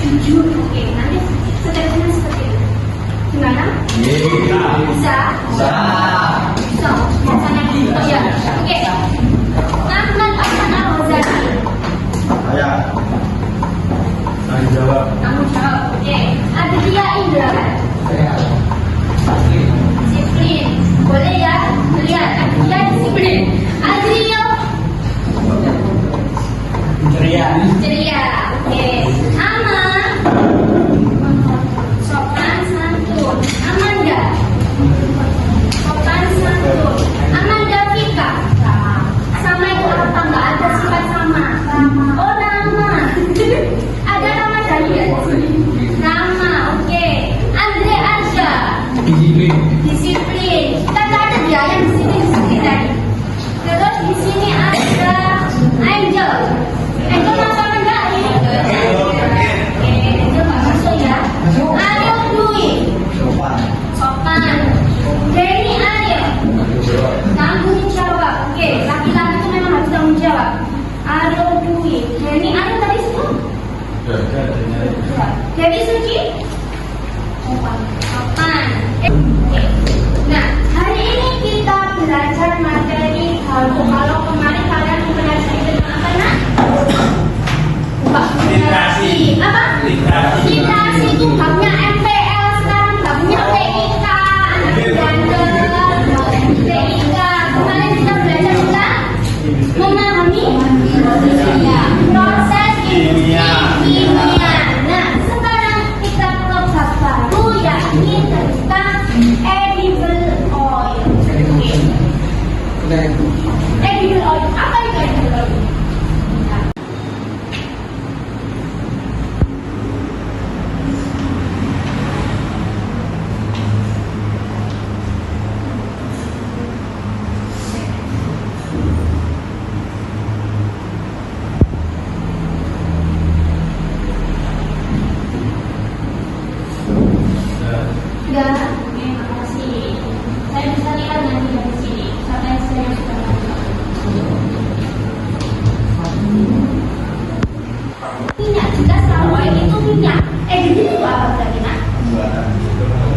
jujur. Oke, nanti stepnya seperti itu. Gimana? Bisa? Bisa. Biasanya gitu ya. Oke. Ahmad Hasan Al-Ghazali. Saya jawab. Kamu jawab. Oke. Aditya Indra. Disiplin. Boleh ya? Lihat. Aditya disiplin. Adriel. Ceria. Oke. Aman. Sopan santun. Amanda. Sopan santun. Amanda Vika. Sama itu apa? Nggak ada sifat sama. Oh, nama. Ada nama dari ya? Nama. Oke. Andre Arja. Disiplin. Kita ada dia yang disiplin tadi. Terus di sini ada Angel. Angel masuk enggak ini? Oke, Angel nggak masuk ya. Ariel Dwi. Sopan. Denny Ariel. Tanggung jawab. Oke, laki-laki itu memang harus tanggung jawab. Ariel Dwi. Denny Ariel tadi semua? Dewi Suci. Sopan. Oke. Nah, hari ini kita belajar materi kalau kemarin kalian mempelajari tentang apa nak? Literasi. Apa? Literasi itu babnya MPL, sekarang babnya TIK, TIK. Kemarin kita belajar tentang memahami proses kimia. Nah, sekarang kita ke bab baru yakni tentang edible oil. Edible oil, apa itu edible oil? Sudah, oke, makasih. Saya bisa lihat nanti dari sini. Siapa yang sudah minyak, jelas kalau oil itu minyak. Edible itu apa berarti nak?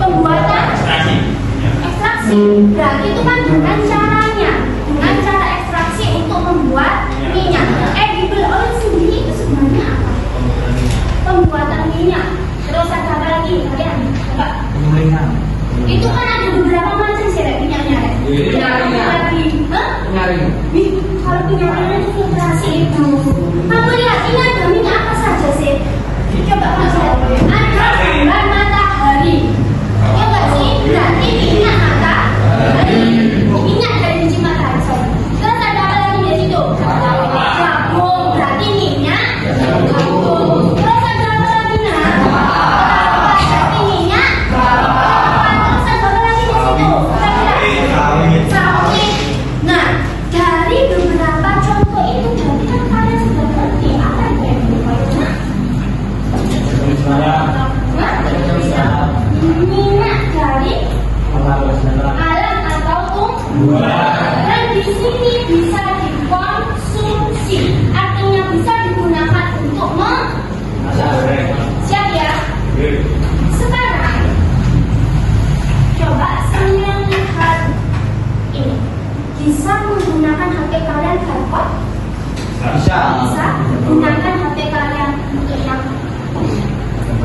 Pembuatan ekstraksi. Berarti itu kan dengan caranya, dengan cara ekstraksi untuk membuat minyak. Edible oil sendiri itu sebenarnya apa? Pembuatan minyak. Terus ada apa lagi? Kalian coba. Itu kan ada beberapa macam sih minyaknya. Kalau penyaringan itu filtrasi itu. Kamu lihat ini ada minyak apa saja sih? Coba kamu lihat. Ada gambar matahari. Ya nggak sih? Berarti minyak matahari. Minyak dari biji matahari. Terus ada apa lagi di situ? Jagung. Berarti minyak jagung. Terus ada apa lagi nak? Berarti minyak. Terus ada apa lagi di situ? Sawit. Nah, dari beberapa contoh itu berarti kan kalian sudah ngerti apa itu yang dimaksudkan. Minyak dari alam atau tumbuhan. Dan di sini bisa dikonsumsi, artinya bisa digunakan untuk siap ya. Sekarang coba saya lihat ini. Bisa menggunakan HP kalian Carport? Bisa gunakan HP kalian untuk yang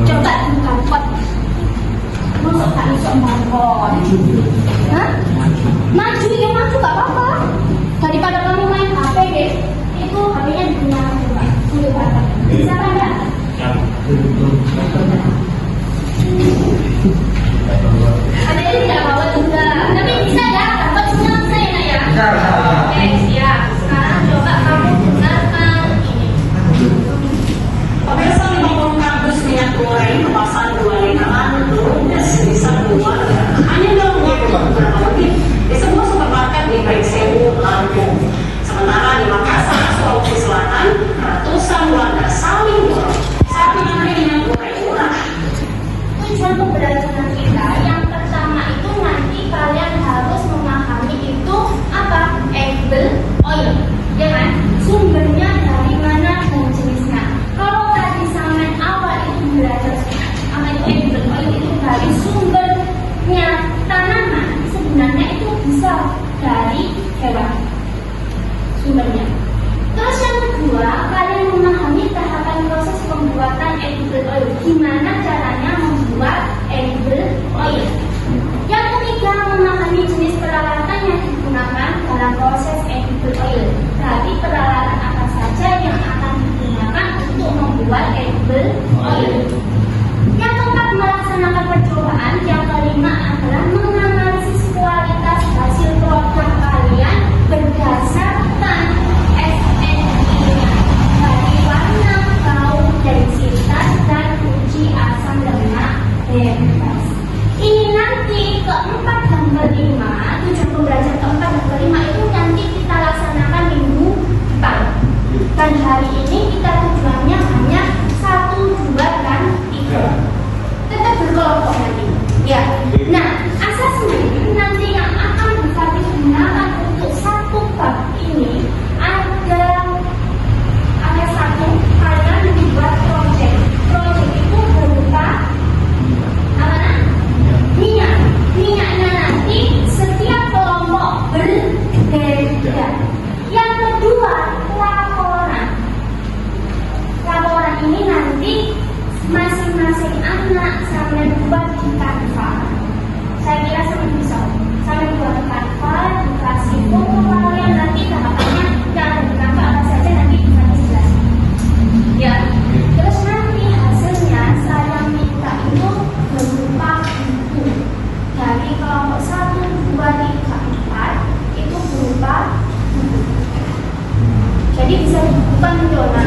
coba di Carport. Masa tak bisa Carport? Hah? Maju ya maju gak apa-apa. Daripada kamu main HP deh, itu HP-nya digunakan coba. Bisa kan enggak? Ada yang tidak bawa juga, tapi bisa ya. Carport semua bisa ya nak ya? Oke, siap. Sekarang coba kamu gunakan ini. Pemirsa 50 kardus minyak goreng kemasan 2 literan ludes bisa keluar hanya dalam waktu beberapa menit di sebuah supermarket Jadi bisa bukan donat.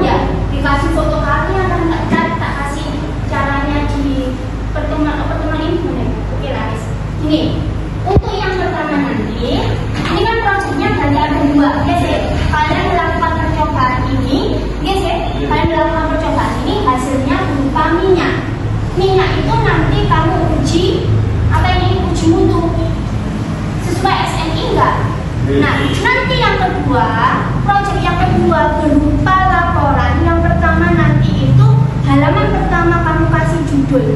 Ya, dikasih foto karya kan tak kasih caranya di pertemuan ini gimana? Oke lah, ini untuk yang pertama nanti, ini kan prosesnya berarti ada dua, guys ya. Kalian melakukan percobaan ini, guys ya. Kalian melakukan percobaan ini hasilnya berupa minyak. Minyak itu nanti kamu uji apa ini uji mutu sesuai SNI enggak? Nah, nanti yang kedua, proyek yang kedua berupa laporan. Yang pertama nanti itu halaman pertama kamu kasih judul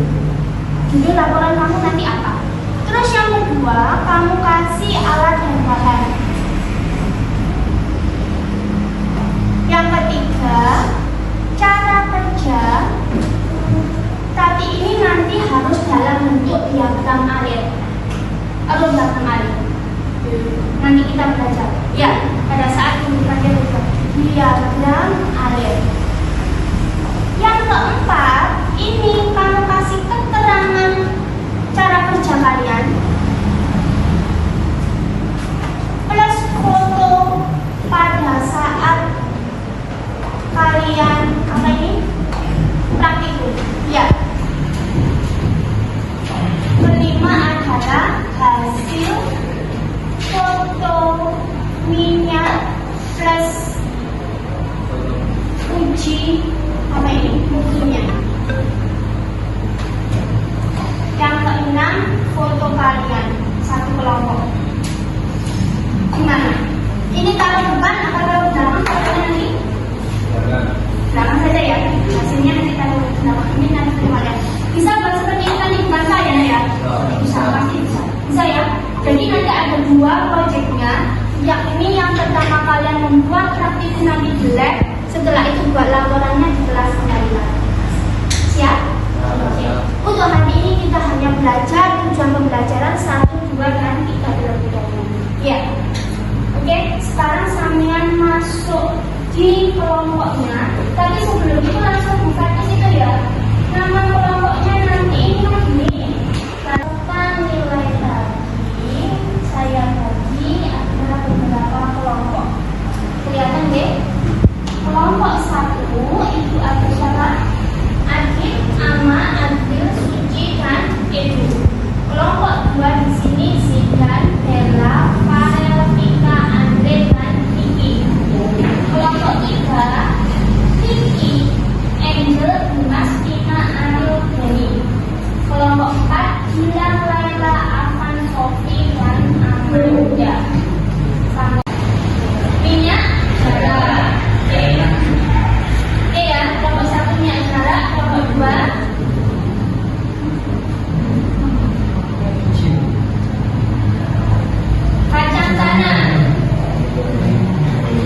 laporan kamu nanti apa. Terus yang kedua kamu kasih alat dan bahan. Yang ketiga cara kerja, tapi ini nanti harus dalam bentuk diagram alir atau diagram alir. Nanti kita belajar ya pada saat pembukaan diagram alir. Yang keempat, ini kamu kasih keterangan cara kerja kalian plus foto pada saat kalian apa ini praktikum. Ya, kelima adalah hasil foto minyak plus uji apa ini mutunya. Yang keenam foto kalian satu kelompok. Gimana? Ini taruh depan atau taruh belakang? Taruh nanti belakang saja ya. Hasilnya nanti taruh belakang. Ini nanti kalian bisa buat seperti ini nanti bahasa ya ya. Bisa pasti bisa. Bisa ya. Jadi nanti ada dua proyeknya. Yang ini yang pertama kalian membuat praktikum nanti jelek. Setelah itu buat laporannya di kelas kembali lagi. Siap? Oke. Untuk hari ini kita hanya belajar tujuan pembelajaran 1, 2, dan 3 terlebih dahulu. Ya. Oke. Sekarang sampean masuk di kelompoknya. Tapi sebelum itu langsung buka di situ ya. Nama kelompoknya nanti ini. Lakukan nilai tadi saya bagi ada beberapa kelompok. Kelihatan deh. Kelompok 1 itu ada siapa? Adit, Ama, Adil, Suci, dan Edu. Kelompok 2 di sini Zidan, Bella, Farel, Tika, Andre, dan Kiki. Kelompok 3 Kiki, Angel, Dimas, Tina, Ariel, Deni. Kelompok 4 Gilang, Laila, Afan, Sofi, dan Amel. Ya. Minyak, Jara. Ya, kelompok 1 minyak Jara, kelompok 2 kacang tanah.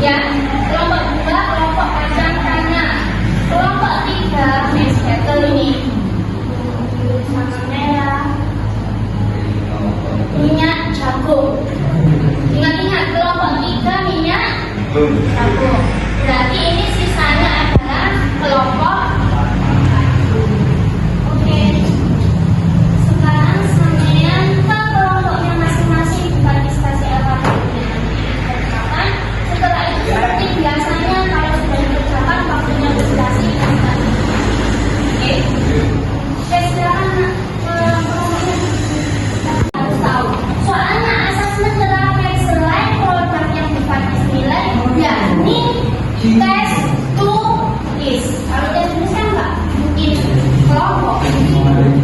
Ya, kelompok 2 kelompok kacang tanah. Kelompok 3 mesh kettle ini. Sama merah. Minyak jagung. Ingat-ingat kelompok 3 minyak jagung. Berarti ini sisanya adalah kelompok. Oke. Sekarang sampean ke kelompoknya masing-masing bukan diskusi alfabetnya nanti dikerjakan. Setelah itu seperti biasanya kalau sudah dikerjakan waktunya diskusi dan oke. Oke, silakan kelompoknya harus tahu. Soalnya asesmen terakhir selain produk yang dipakai nilai, yakni tes tulis. Kalau tes tulis kan enggak mungkin kelompok.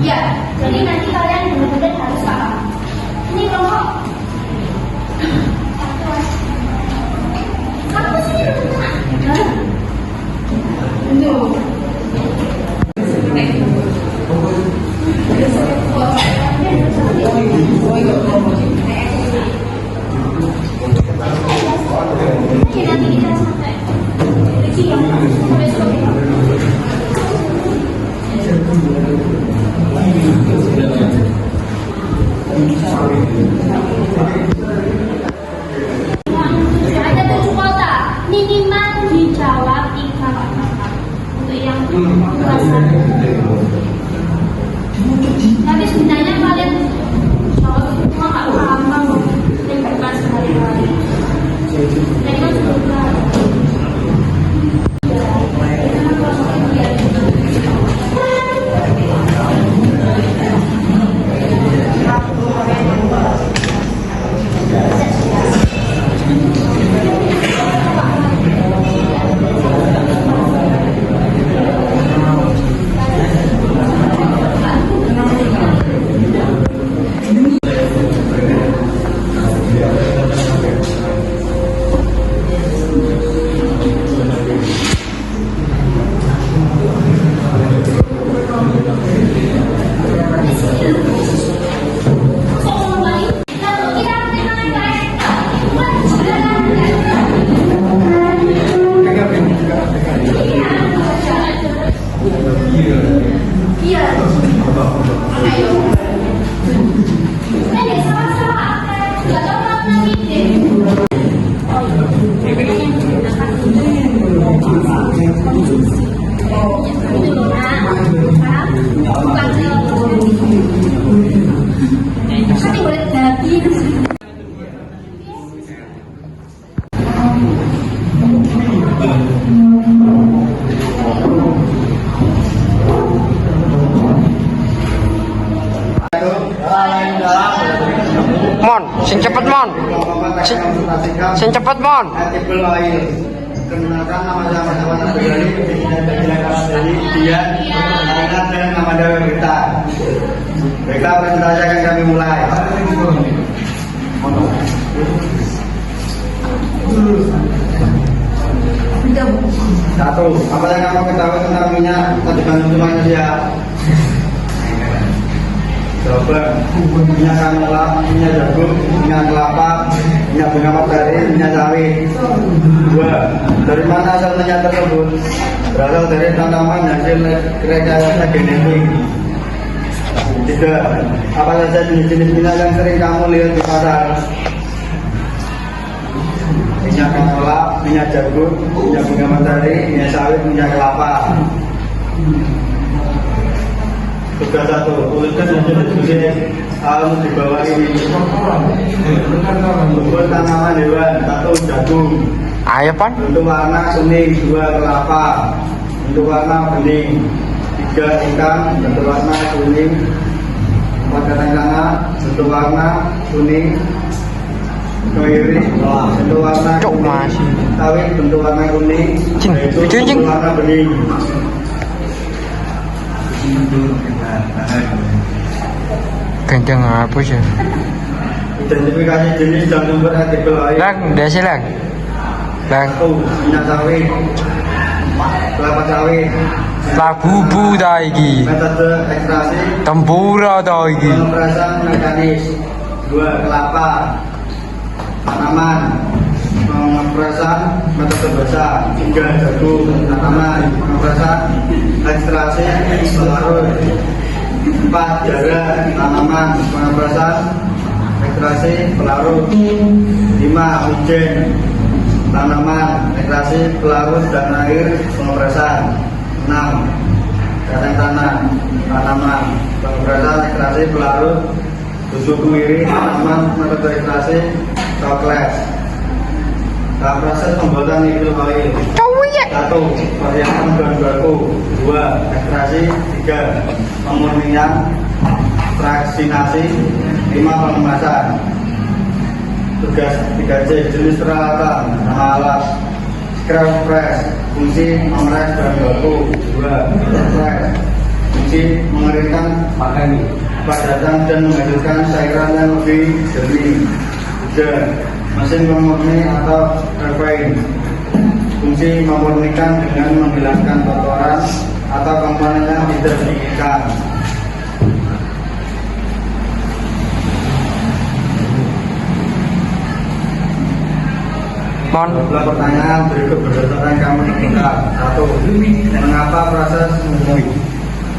Ya, jadi nanti kalian benar-benar harus paham. Ini kelompok. Apa sih teman-teman? Oke, nanti kita sampai besok. Ada 7 kota, minimal dijawab 3 kata. Untuk yang kelas 1. Tapi sebenarnya kalian jawab semua nggak paham yang bukan sehari-hari. Jadi kan sudah Kan boleh jadi. Mon, sing cepet mon. Sing cepet mon. Kenalkan nama sama-sama pribadi, dari dia, ingat dan nama dalam kita. Baiklah, presentasi akan kami mulai. Satu, apa yang kamu ketahui tentang minyak atau dikandung manusia? Jawaban, minyak canola, minyak jagung, minyak kelapa, minyak bunga matahari, minyak sawit. Dua, dari mana asal minyak tersebut? Berasal dari tanaman hasil rekayasa genetik. Tiga, apa saja jenis-jenis minyak yang sering kamu lihat di pasar? Minyak canola, minyak jagung, minyak bunga matahari, minyak sawit, minyak kelapa. Tugas satu, tuliskan hasil diskusi hal di bawah ini. Tumbuh tanaman hewan, satu jagung. Ayo pan. Bentuk warna kuning, dua kelapa. Bentuk warna bening, tiga ikan. Bentuk warna kuning, empat kacang-kacangan. Bentuk warna kuning, kemiri. Bentuk warna Cok kuning, masih. sawit. Bentuk warna kuning, Cing, yaitu itu, cing. bentuk warna bening. Kenceng apa sih? Identifikasi jenis dan sumber artikel air. Lang, udah sih lang. Lang, Satu, minyak sawit, kelapa sawit, labu dah iki. metode ekstraksi, Tempura dah iki. pemerasan mekanis. Dua, kelapa, tanaman, pemerasan metode basah. Tiga, jagung, tanaman, pemerasan ekstraksi, pelarut. Empat, jarak, tanaman, pemerasan ekstraksi, pelarut. Lima, wijen, tanaman, ekstraksi, pelarut dan air pemerasan. 6. Kacang tanah, tanaman, pemerasan, ekstraksi, pelarut. 7. Kemiri, tanaman, metode ekstraksi, coklat. Dalam proses pembuatan nikel oil. 1. Perhiasan bahan baku. 2. Ekstraksi. 3. Pemurnian, fraksinasi. 5. Pengemasan. Tugas 3C, jenis peralatan, nama alat. Scrap press, fungsi memeras bahan baku. 2. Press, fungsi mengeringkan padatan dan menghasilkan cairan yang lebih jernih. 3. Mesin pemurni atau refine, fungsi memurnikan dengan menghilangkan kotoran atau komponen yang tidak diinginkan. Mon, Pertanyaan berikut berdasarkan kamu tentukan. 1. Mengapa proses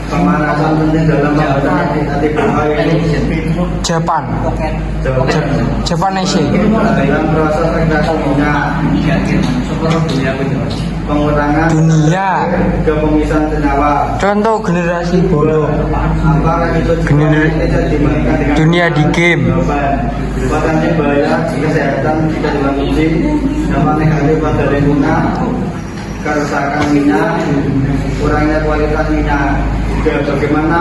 pemanasan penting dalam pembuatan artikel ini? Japan. Jawaban. Japan Asia. Dalam proses redaksi minyak, pengurangan Dunia. ke pemisahan senyawa. Contoh generasi bodoh. Apa resiko Gener- dibandingkan dengan dunia di game. Jawaban. Potensi bahaya kesehatan jika dikonsumsi, dampak negatif pada lingkungan, kerusakan minyak, kurangnya kualitas minyak. Juga bagaimana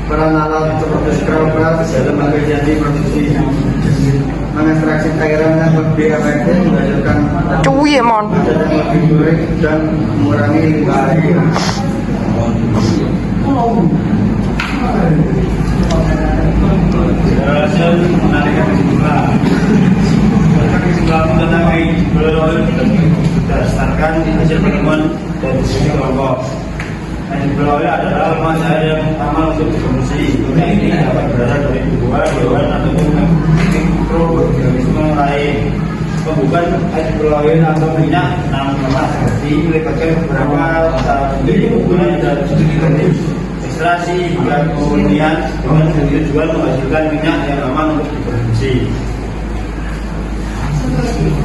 peran alat seperti scrub press dalam efisiensi produksi, mengekstraksi cairan yang lebih efektif, menghasilkan Cuy mon. padat yang lebih gurih dan mengurangi limbah air. Hasil menarikan kesimpulan. Kesimpulan mengenai berdasarkan hasil penemuan dari sisi kelompok. Hasil adalah masa yang aman untuk dikonsumsi. Ini dapat berasal dari tumbuhan, hewan, ataupun mikroorganisme lain. Pembukaan hidrogen atau minyak namun melibatkan beberapa strategi penggunaan dan strategi ekstraksi hingga pemurnian dengan tujuan menghasilkan minyak yang aman untuk diproduksi.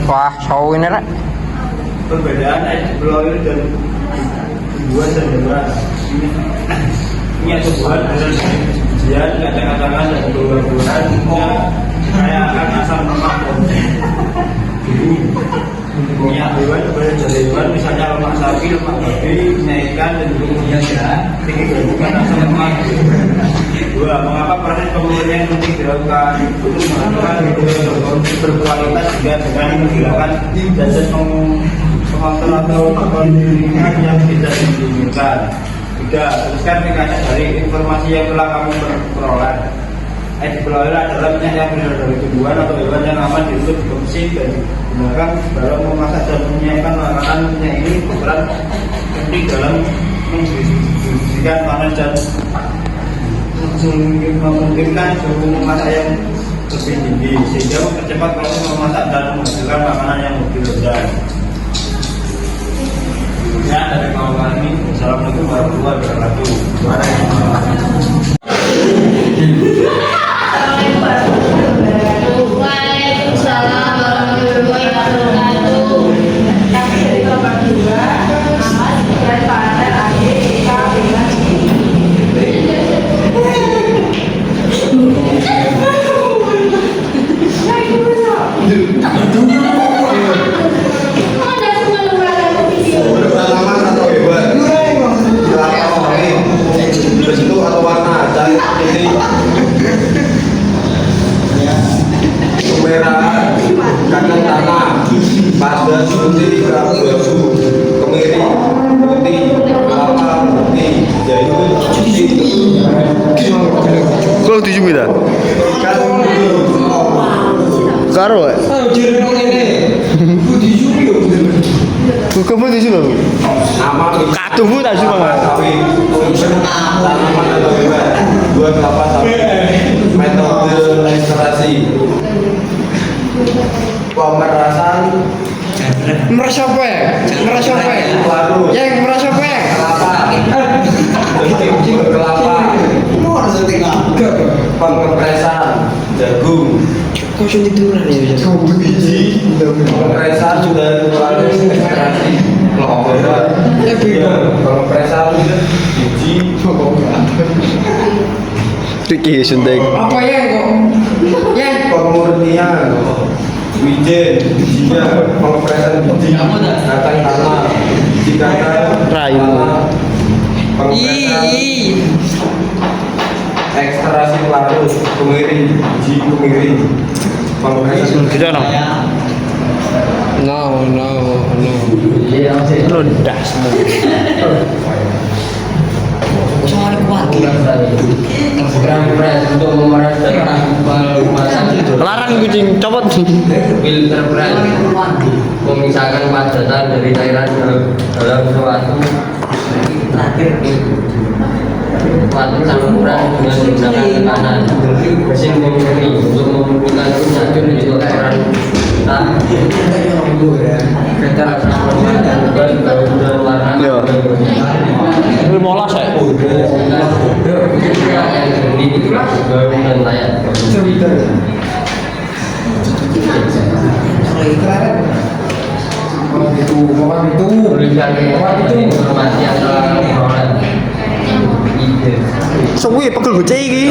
Wah, show ini lah. Perbedaan hidrogen dan tumbuhan dan hewan. Minyak tumbuhan berasal dari biji-bijian, kacang-kacangan dan buah-buahan. Kaya akan asam lemak dan minyak hewan berasal dari hewan, misalnya lemak sapi, lemak babi, minyak ikan dan minyak tinggi kandungan asam lemak. Dua, mengapa proses pemurnian penting dilakukan untuk menghasilkan hidrogen berkualitas juga dengan menghilangkan zat pengawal atau faktor lingkungan yang tidak diinginkan. Tiga, teruskan ringkasan dari informasi yang telah kamu peroleh. Dipelajari adalah minyak yang berasal dari tumbuhan atau hewan yang aman diusut, bersih dan digunakan dalam memasak dan menyiapkan makanan. Minyak ini berperan penting dalam mendistribusikan panen dan memungkinkan suhu memasak yang lebih tinggi sehingga mempercepat proses memasak dan menghasilkan makanan yang lebih lezat. Ya, dari kawan ini, assalamualaikum warahmatullahi wabarakatuh. Waalaikumsalam warahmatullahi wabarakatuh. Kami dari kelompok 2, Ahmad dan Pak Adik, kita bilang kemerahan, kacang tanah, pada putih, abu-abu, kemiri, putih, kelapa, putih, zaitun, putih. Kalau 7 juta. Karo ya? Kamu 7 juta. Katubu tak cuma. Tanaman atau hewan, dua kelapa sawit, metode ekstraksi, pemerasan, Merasa apa ya? Merasa apa ya? Yang merasa apa ya? kelapa, pengepresan, jagung, pengepresan sudah keluar ekstraksi, pengepresan biji, Riki suntik. apa ya kok? Ya, pemurnian, wijen, bijinya, pengepresan biji, kacang tanah, biji kacang, Rayu. tanah, pengepresan, ekstraksi larut, kemiri, biji kemiri, pengepresan. Tidak no. No. Lo dah semua. Untuk memeraskan Larang kucing copot. filter press memisahkan padatan dari cairan dalam suatu campuran dengan menggunakan tekanan mesin pemurni untuk memurnikan racun di kotoran kita transformasi dan bau dan warna Yo. Ini molas ya. yang jernih bau dan layak tulisan informasi yang telah diperoleh ide Suwi pegel gocek iki.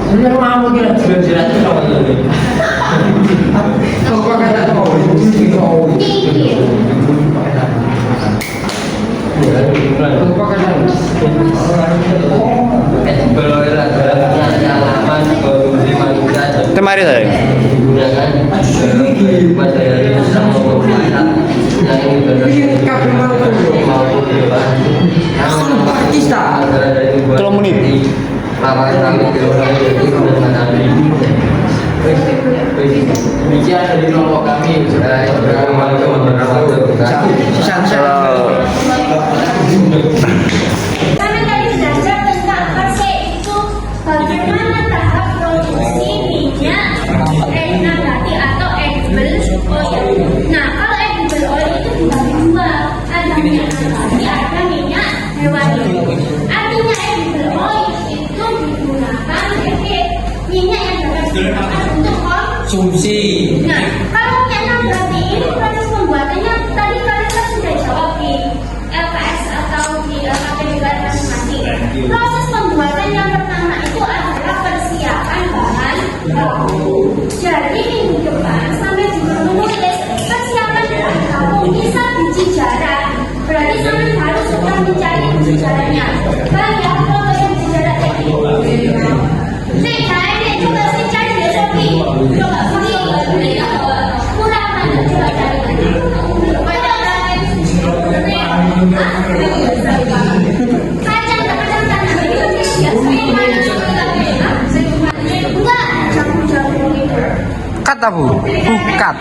ini mau kira jelas Temari saya. digunakan pada hari sama pemerintah yang maupun dewan antara dari Telung menit. lapangan kami jadi matahari demikian dari kelompok kami Kami tadi belajar tentang PASE itu bagaimana tahap produksi minyak nabati atau edible oil. Nah, kalau edible oil itu dibagi dua, ada minyak nabati, ada minyak hewani. Artinya edible oil itu digunakan sebagai minyak yang dapat digunakan untuk konsumsi. Nah, kalau minyak nabati ini proses pembuatannya tadi kalian Bu? Pukat.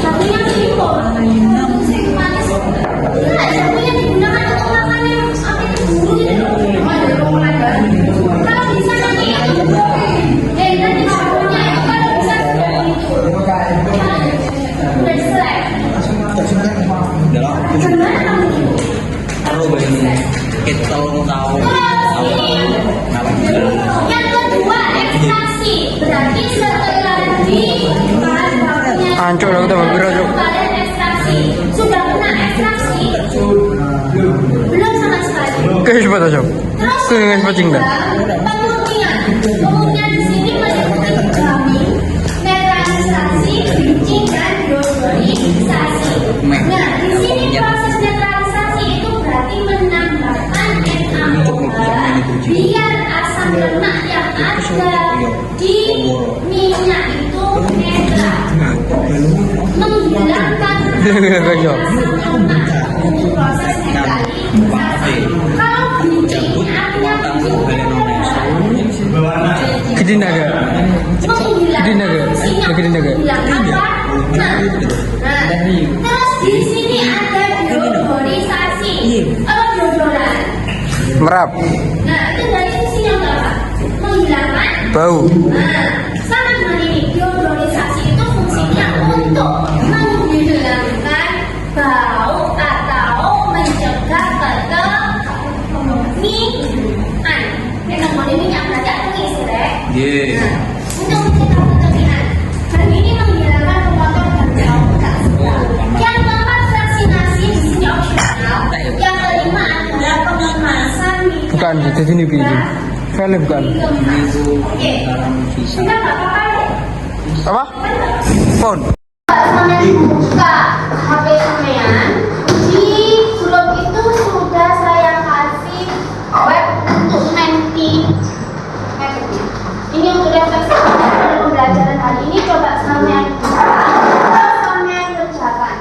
Satunya impor. Manis. Enggak, satunya digunakan untuk makanan yang sampai diburu gitu. Kalau bisa nanti itu nanti satunya itu kalau bisa itu. Udah selesai. Gimana kamu? Kita tahu. Yang kedua ekstraksi, berarti setelah dibahas waktunya Hancur lah kita berbeda, Cuk. kalian ekstraksi sudah pernah ekstraksi? Belum sama sekali. Oke, coba Cuk. Terus Dengan pacing dah. Pemurnian di sini meliputi jamming, netralisasi, bleaching dan deodorisasi. Nah, di sini proses netralisasi itu berarti menambahkan NaOH biar asam lemak yang ada di minyak itu netral. Menghilangkan asam lemak. Ini proses netralisasi. Kalau bleaching artinya Gede naga. Gede naga. Gede naga. Terus di sini ada deodorisasi. Apa deodoran? Merap. Nah, itu dari sisinya apa? Menghilangkan Bau. Nah, sama dengan ini, deodorisasi itu fungsinya untuk menghilangkan bau atau mencegah ketemingan. Ketemin minyak berarti apa istilah? Nah, untuk mencegah ketemingan. Dan ini menghilangkan kotor dan bau tak sedap. Yang keempat vaksinasi di sini opsional. Yang kelima adalah pengemasan minyak. Bukan, di sini begini. Film bukan. Oke, sudah nggak apa-apa deh. Apa? Phone. Sampai buka HP sampean di grup itu sudah saya kasih web untuk menti. Ini untuk refleksi pada pembelajaran hari ini. Coba sampean buka, terus sampean kerjakan.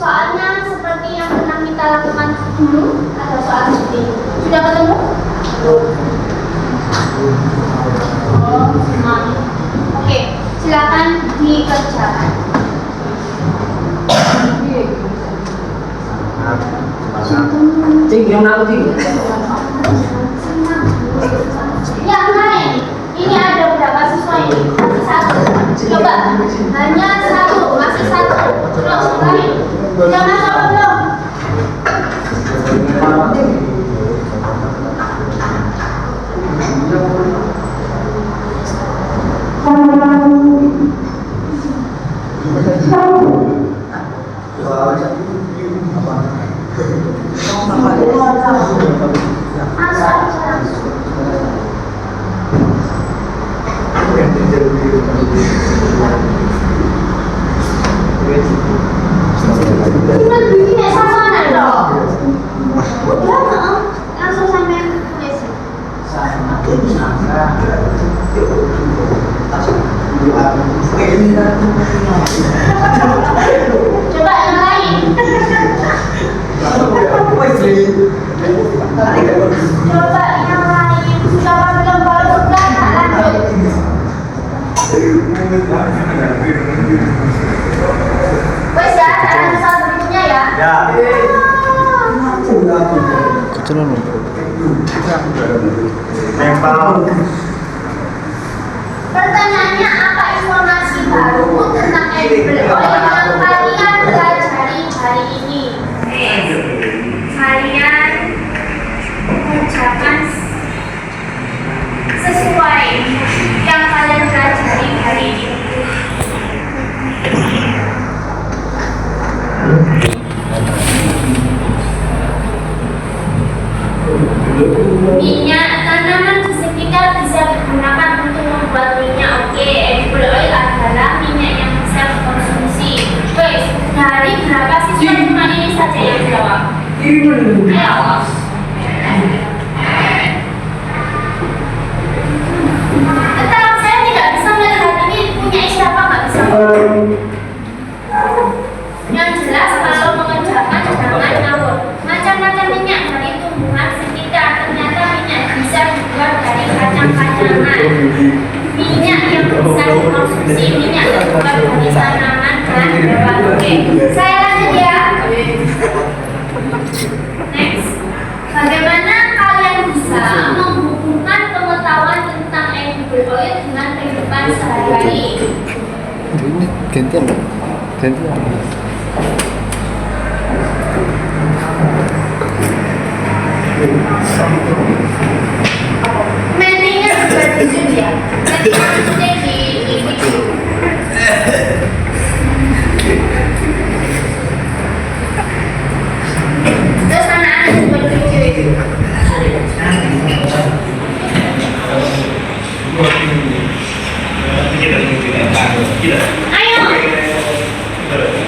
Soalnya seperti yang pernah kita lakukan dulu, ada soal seperti ini. Sudah ketemu? Oh, semangat. Oke, silakan dikerjakan. Yang lain, ini ada berapa siswa ini? Masih satu. Coba, hanya satu, masih satu. Terus yang lain, jangan apa belum? Langsung sampai tulis. Coba yang lain. Coba yang lain. Sudah apa belum? Kalau sudah, tak lanjut. Wes ya, ada soal berikutnya ya. Ya. Nempel. Pertanyaannya, apa informasi baru tentang edible oil yang kalian pelajari hari ini? Kalian mengucapkan sesuai yang kalian pelajari hari ini. Minyak tanaman di sekitar bisa digunakan untuk membuat minyak. Oke, edible oil adalah minyak yang bisa dikonsumsi. Wes, dari berapa siswa cuma ini saja yang jawab? Ayo. tanaman. Minyak yang bisa dikonsumsi, minyak terbuat dari tanaman dan hewan. Oke, saya lanjut ya. Next, bagaimana kalian bisa menghubungkan pengetahuan tentang edible oil dengan kehidupan sehari-hari? Gantian. Mendingnya berjujur ya. Mendingnya di video. Terus anak-anak juga berjujur itu. Ayo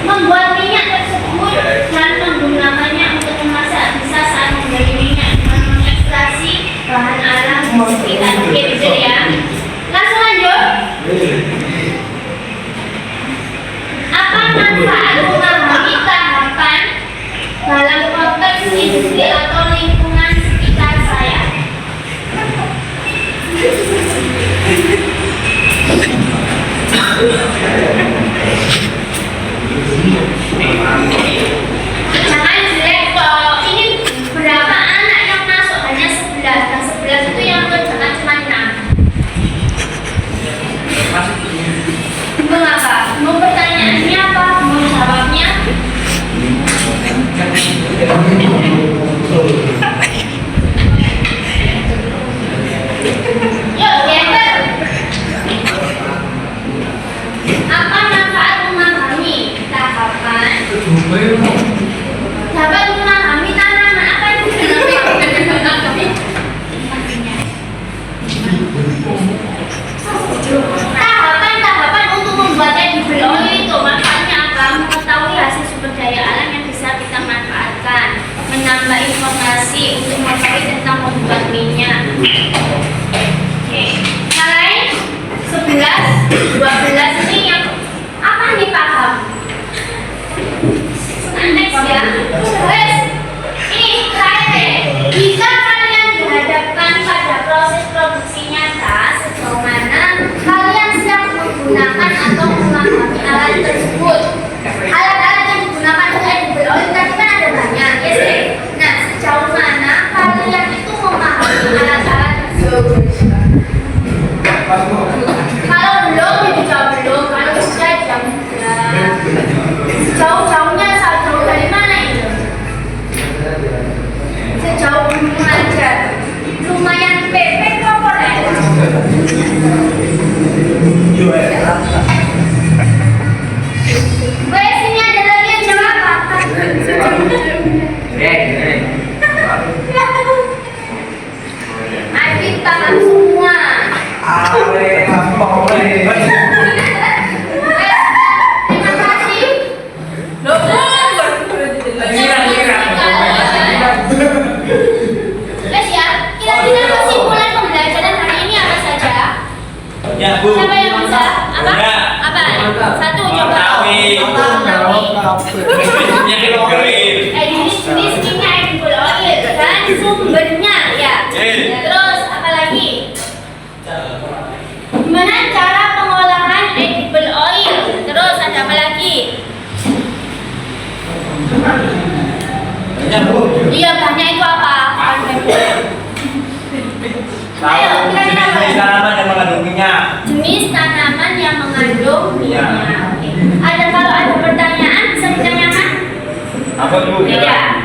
membuat minyak tersebut dan menggunakannya untuk memasak. Bisa saat membeli minyak dengan mengekstraksi bahan alam di sekitar. Oke, bisa ya. Langsung lanjut. Apa manfaat memahami tahapan dalam konteks industri atau lingkungan sekitar saya? Jangan jelek kok. Ini berapa anak yang masuk? Hanya 11. Dan 11 itu yang jangan cuma 6. Mengapa? Mau pertanyaannya apa? Mau jawabnya? Yuk, Gender. Apa manfaat memahami tahapan? Dapat memahami tanaman. Apa itu? Tahapan untuk membuat edible oil itu manfaatnya apa? Mengetahui hasil sumber daya alam yang bisa kita manfaatkan, menambah informasi untuk mengetahui tentang membuat minyak. Oke, yang lain 11, 12 ini yang apa nih paham? Next ya. Wes, ini terakhir. Jika kalian dihadapkan pada proses produksi nyata, sejauh mana kalian sedang menggunakan atau memahami alat tersebut? Alat-alat yang digunakan untuk edible oil tadi kan ada banyak, ya sih? Nah, sejauh mana kalian itu memahami alat-alat tersebut? Kalau belum, ya dijawab belum. Kalau sudah, jawab sudah. Sejauh-jauhnya jauh dari mana itu? Sejauh belum aja. Lumayan pepek kok boleh. Wes, ini ada lagi yang jawab apa? Adit paham semua. Terima kasih. Guys ya, kira-kira kesimpulan pembelajaran hari ini apa saja? Ya, Bu. Siapa yang bisa? Apa? Ya. Apa? Satu coba. Jenis-jenis minyak edible oil dan sumbernya ya. Terus apa lagi? Gimana cara pengolahan edible oil? Terus ada apa lagi? Iya, banyak itu apa? Ayo, kira-kira apa? Jenis tanaman yang mengandung minyak. Jenis tanaman yang mengandung minyak. Oke. Kalau ada pertanyaan bisa ditanyakan? Apa, Bu? Tidak.